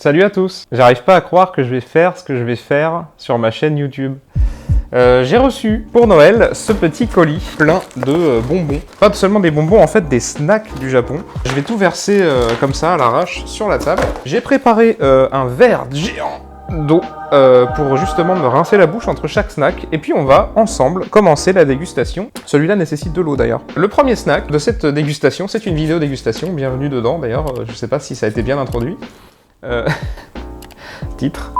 Salut à tous. J'arrive pas à croire que je vais faire ce que je vais faire sur ma chaîne YouTube. J'ai reçu pour Noël ce petit colis plein de bonbons. Pas seulement des bonbons, en fait des snacks du Japon. Je vais tout verser comme ça à l'arrache sur la table. J'ai préparé un verre géant d'eau pour justement me rincer la bouche entre chaque snack. Et puis on va ensemble commencer la dégustation. Celui-là nécessite de l'eau d'ailleurs. Le premier snack de cette dégustation, c'est une vidéo dégustation. Bienvenue dedans d'ailleurs. Je sais pas si ça a été bien introduit. Titre.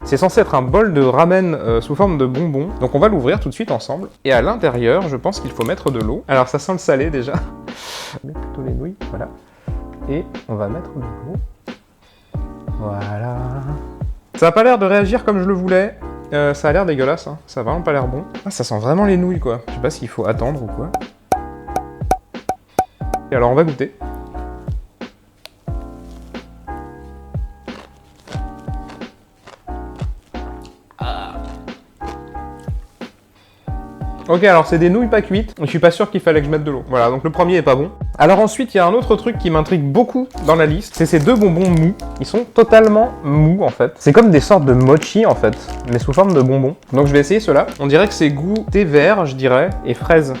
C'est censé être un bol de ramen sous forme de bonbons. Donc on va l'ouvrir tout de suite ensemble. Et à l'intérieur, je pense qu'il faut mettre de l'eau. Alors ça sent le salé déjà. On met plutôt les nouilles, voilà. Et on va mettre de l'eau. Voilà. Ça a pas l'air de réagir comme je le voulais. Ça a l'air dégueulasse, hein. Ça a vraiment pas l'air bon. Ah, ça sent vraiment les nouilles quoi. Je sais pas s'il faut attendre ou quoi. Et alors on va goûter. Ok, alors c'est des nouilles pas cuites, je suis pas sûr qu'il fallait que je mette de l'eau. Voilà, donc le premier est pas bon. Alors ensuite, il y a un autre truc qui m'intrigue beaucoup dans la liste, c'est ces deux bonbons mous. Ils sont totalement mous en fait. C'est comme des sortes de mochi en fait, mais sous forme de bonbons. Donc je vais essayer ceux-là. On dirait que c'est goût thé vert, je dirais, et fraise.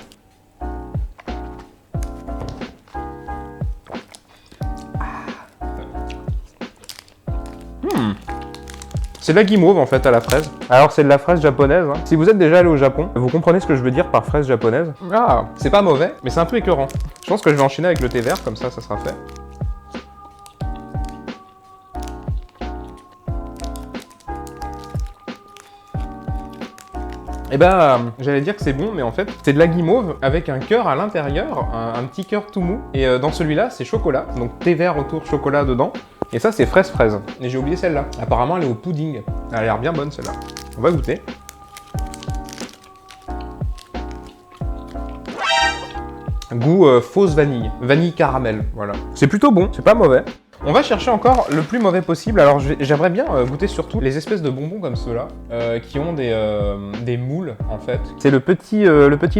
C'est de la guimauve en fait à la fraise. Alors c'est de la fraise japonaise. Hein. Si vous êtes déjà allé au Japon, vous comprenez ce que je veux dire par fraise japonaise. Ah, c'est pas mauvais, mais c'est un peu écœurant. Je pense que je vais enchaîner avec le thé vert, comme ça sera fait. Et ben, j'allais dire que c'est bon, mais en fait, c'est de la guimauve avec un cœur à l'intérieur, un petit cœur tout mou. Et dans celui-là, c'est chocolat, donc thé vert autour, chocolat dedans. Et ça, c'est fraise. Et j'ai oublié celle-là. Apparemment, elle est au pudding. Elle a l'air bien bonne, celle-là. On va goûter. Goût fausse vanille. Vanille caramel, voilà. C'est plutôt bon, c'est pas mauvais. On va chercher encore le plus mauvais possible. Alors j'aimerais bien goûter surtout les espèces de bonbons comme ceux-là, qui ont des moules en fait. C'est le petit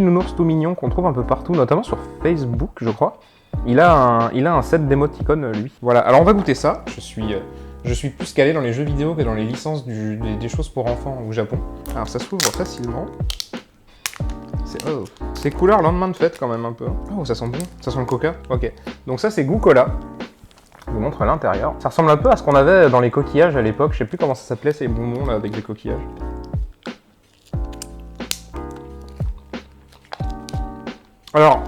nounours tout mignon qu'on trouve un peu partout, notamment sur Facebook, je crois. Il a un set d'émoticônes, lui. Voilà, alors on va goûter ça. Je suis plus calé dans les jeux vidéo que dans les licences des choses pour enfants au Japon. Alors ça s'ouvre facilement. C'est couleur lendemain de fête quand même un peu. Oh, ça sent bon. Ça sent le coca. Ok. Donc ça, c'est goût cola. Je vous montre à l'intérieur. Ça ressemble un peu à ce qu'on avait dans les coquillages à l'époque. Je sais plus comment ça s'appelait ces bonbons là avec des coquillages. Alors,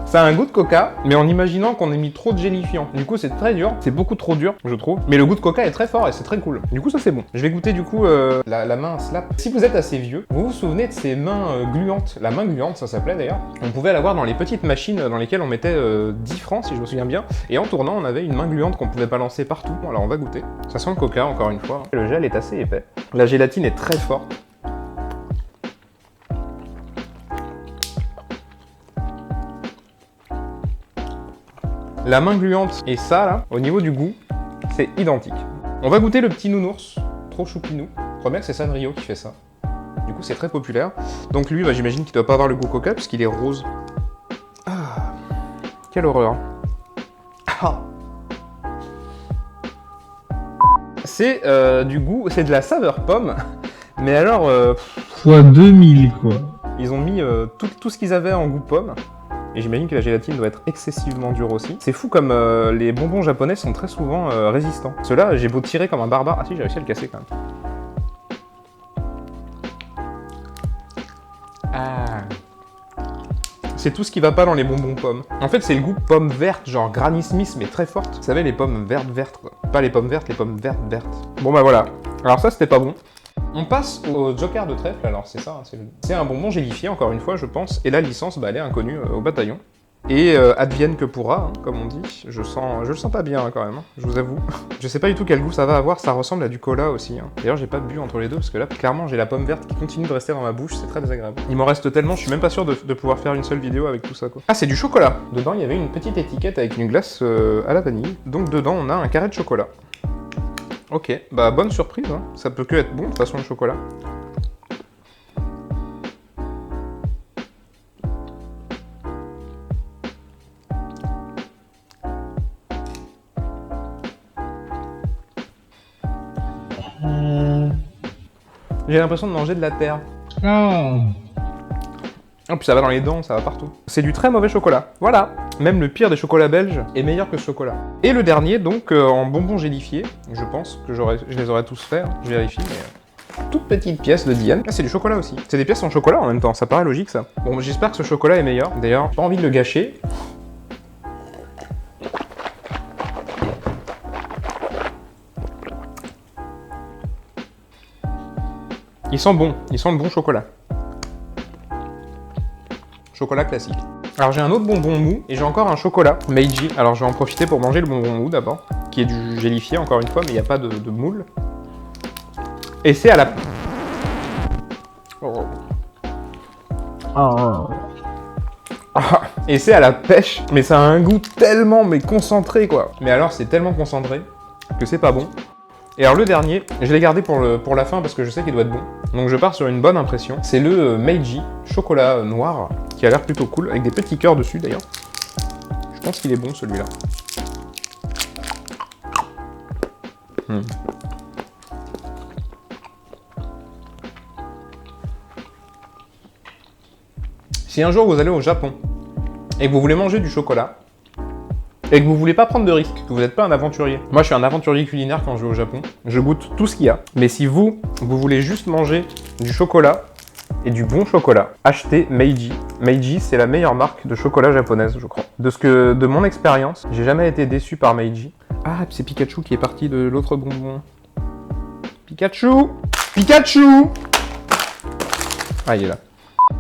ça a un goût de coca, mais en imaginant qu'on ait mis trop de gélifiant. Du coup, c'est très dur. C'est beaucoup trop dur, je trouve. Mais le goût de coca est très fort et c'est très cool. Du coup, ça, c'est bon. Je vais goûter, du coup, la main slap. Si vous êtes assez vieux, vous vous souvenez de ces mains gluantes. La main gluante, ça s'appelait d'ailleurs. On pouvait l'avoir dans les petites machines dans lesquelles on mettait 10 francs, si je me souviens bien. Et en tournant, on avait une main gluante qu'on pouvait balancer partout. Alors, on va goûter. Ça sent le coca, encore une fois. Le gel est assez épais. La gélatine est très forte. La main gluante et ça, là, au niveau du goût, c'est identique. On va goûter le petit nounours, trop choupinou. Je crois bien que c'est Sanrio qui fait ça. Du coup, c'est très populaire. Donc lui, bah, j'imagine qu'il doit pas avoir le goût coca, puisqu'il est rose. Ah, quelle horreur. Ah. C'est du goût, c'est de la saveur pomme, mais alors... fois 2000, quoi. Ils ont mis tout ce qu'ils avaient en goût pomme. Et j'imagine que la gélatine doit être excessivement dure aussi. C'est fou comme les bonbons japonais sont très souvent résistants. Ceux-là, j'ai beau tirer comme un barbare. Ah si, j'ai réussi à le casser quand même. Ah. C'est tout ce qui va pas dans les bonbons pommes. En fait, c'est le goût pomme verte, genre Granny Smith, mais très forte. Vous savez, les pommes vertes, quoi. Pas les pommes vertes, les pommes vertes. Bon bah voilà. Alors ça, c'était pas bon. On passe au Joker de trèfle, alors c'est ça, c'est un bonbon gélifié, encore une fois, je pense, et la licence, bah, elle est inconnue au bataillon. Et advienne que pourra, hein, comme on dit, je le sens pas bien hein, quand même, hein, je vous avoue. Je sais pas du tout quel goût ça va avoir, ça ressemble à du cola aussi. Hein. D'ailleurs, j'ai pas bu entre les deux, parce que là, clairement, j'ai la pomme verte qui continue de rester dans ma bouche, c'est très désagréable. Il m'en reste tellement, je suis même pas sûr de pouvoir faire une seule vidéo avec tout ça, quoi. Ah, c'est du chocolat. Dedans, il y avait une petite étiquette avec une glace à la vanille, donc dedans, on a un carré de chocolat. Ok, bah bonne surprise, hein. Ça peut que être bon de toute façon le chocolat. J'ai l'impression de manger de la terre. Ah. Oh, puis ça va dans les dents, ça va partout. C'est du très mauvais chocolat. Voilà. Même le pire des chocolats belges est meilleur que ce chocolat. Et le dernier, donc, en bonbons gélifiés. Je pense que je les aurais tous faits. Hein. Je vérifie, mais... toute petite pièce de Diane. Ah, c'est du chocolat aussi. C'est des pièces en chocolat en même temps. Ça paraît logique, ça. Bon, j'espère que ce chocolat est meilleur. D'ailleurs, j'ai pas envie de le gâcher. Il sent bon. Il sent le bon chocolat. Chocolat classique. Alors j'ai un autre bonbon mou et j'ai encore un chocolat Meiji. Alors je vais en profiter pour manger le bonbon mou d'abord, qui est du gélifié encore une fois, mais il n'y a pas de moule. Et c'est à la... Oh. Ah. Ah. Et c'est à la pêche, mais ça a un goût tellement concentré quoi. Mais alors c'est tellement concentré que c'est pas bon. Et alors le dernier, je l'ai gardé pour la fin parce que je sais qu'il doit être bon. Donc je pars sur une bonne impression. C'est le Meiji chocolat noir, qui a l'air plutôt cool, avec des petits cœurs dessus d'ailleurs. Je pense qu'il est bon celui-là. Si un jour vous allez au Japon, et que vous voulez manger du chocolat, et que vous voulez pas prendre de risques, que vous n'êtes pas un aventurier. Moi, je suis un aventurier culinaire quand je vais au Japon. Je goûte tout ce qu'il y a. Mais si vous voulez juste manger du chocolat et du bon chocolat, achetez Meiji. Meiji, c'est la meilleure marque de chocolat japonaise, je crois. De mon expérience, j'ai jamais été déçu par Meiji. Ah, c'est Pikachu qui est parti de l'autre bonbon. Pikachu! Pikachu! Ah, il est là.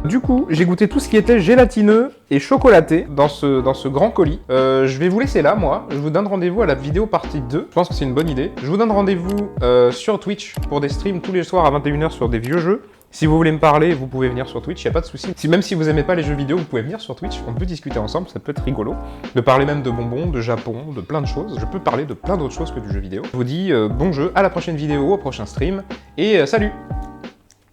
Du coup, j'ai goûté tout ce qui était gélatineux et chocolaté dans ce grand colis. Je vais vous laisser là, moi. Je vous donne rendez-vous à la vidéo partie 2. Je pense que c'est une bonne idée. Je vous donne rendez-vous sur Twitch pour des streams tous les soirs à 21h sur des vieux jeux. Si vous voulez me parler, vous pouvez venir sur Twitch, y a pas de souci. Même si vous aimez pas les jeux vidéo, vous pouvez venir sur Twitch, on peut discuter ensemble, ça peut être rigolo. De parler même de bonbons, de Japon, de plein de choses. Je peux parler de plein d'autres choses que du jeu vidéo. Je vous dis bon jeu, à la prochaine vidéo, au prochain stream, et salut!